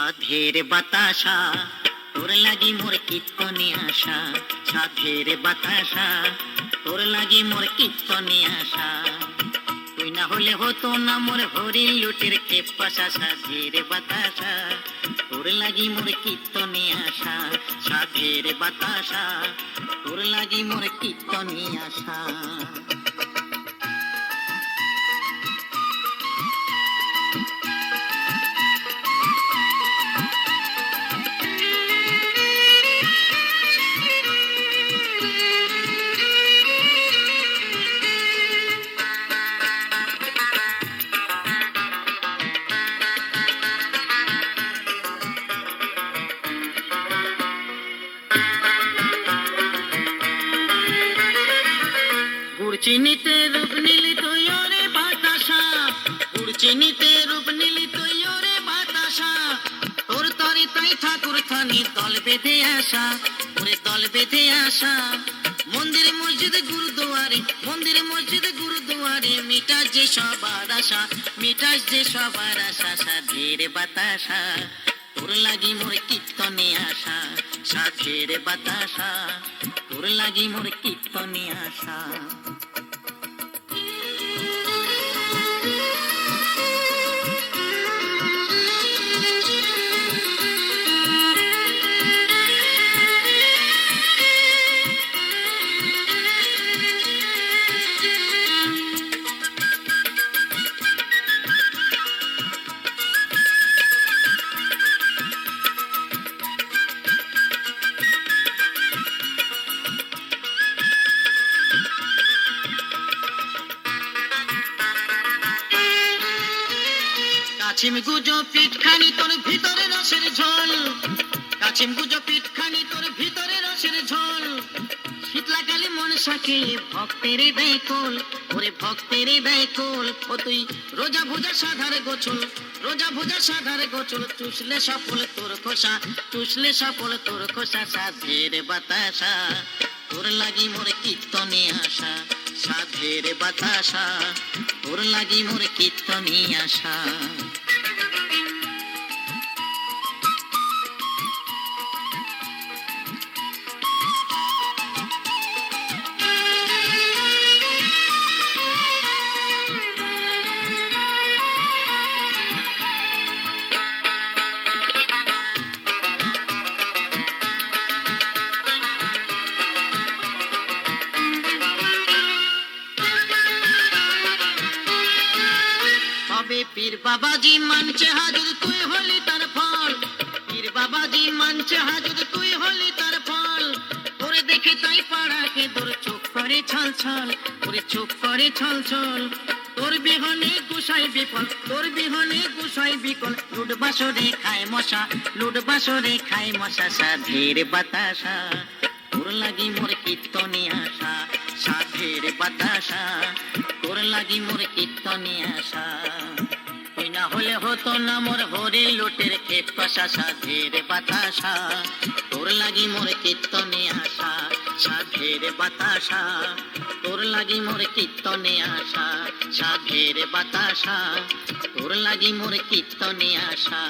সাধের বাতাসা তোর লাগি মোর কীর্তনে আসা, সাধের বাতাসা তোর লাগি মোর কীর্তনে আসা। তুই না হলে হতো না মোর হরিণ লুটের খেপাসা, সাধের বাতাসা তোর লাগি মোর কীর্তনে আসা, সাধের বাতাসা তোর লাগি মোর কীর্তনে আসা। চিনিতে রূপ নিলি তুই ওরে বাতাসা, গুড় চিনিতে রূপ নিলি তুই ওরে বাতাসা। তোর তরে তাই ঠাকুর থানি দল বেঁধে আসা, ওরে দল বেঁধে আসা। মন্দির মসজিদ গুরুদুয়ারে, মন্দির মসজিদ গুরুদুয়ারে মিটাস যে সবার আশা, মিটাস যে সবার আশা। সাধের বাতাসা তোর লাগি মোর কীর্তনে আসা, সাধের বাতাসা তোর লাগি মোর কীর্তনে আসা। কাছিম গুজো পিঠখানি তোর ভিতরে রসের ঝোল, কাছিম গুজো পিঠখানি তোর ভিতরে রসের ঝোল। শীতলাকালে মন সাকে ভক্তের ব্যাকুল, ওরে ভক্তের ব্যাকুল। ও তুই রোজা ভোজা সাধার গোছল, রোজা ভোজা সাধার গোছল। চুষলে সফল তোর খোসা, চুষলে সফল তোর খোসা। সাধের বাতাসা তোর লাগি মোর কীর্তনে আসা, সাধের বাতাসা তোর লাগি মোর কীর্তনে আসা। পীর বাবাজি মানছে হাজুর তুই হলি তার ফল, পীর বাবাজি মানছে হাজুর তুই হলি তার ফল। ওরে দেখে তাই পাড়াকে তোর চোখ করে ছল ছল, ওরে চোখ করে ছল ছল। তোর বিহনে গুসাই বিকল, তোর বিহনে গুসাই বিকল। লুট বাসরে খায় মশা, লুট বাসরে খায় মশা। সাধের বাতাসা তোর লাগি মোর কীর্তনে আসা, সাধের বাতাসা তোর লাগি মোর কীর্তনে আসা। তুই না হলে হতো না মোর হরিণ লুটের খেপাসা, সাধের বাতাসা তোর লাগি মোর কীর্তনে আসা, সাধের বাতাসা তোর লাগি মোর কীর্তনে আসা, সাধের বাতাসা তোর লাগি মোর কীর্তনে আসা।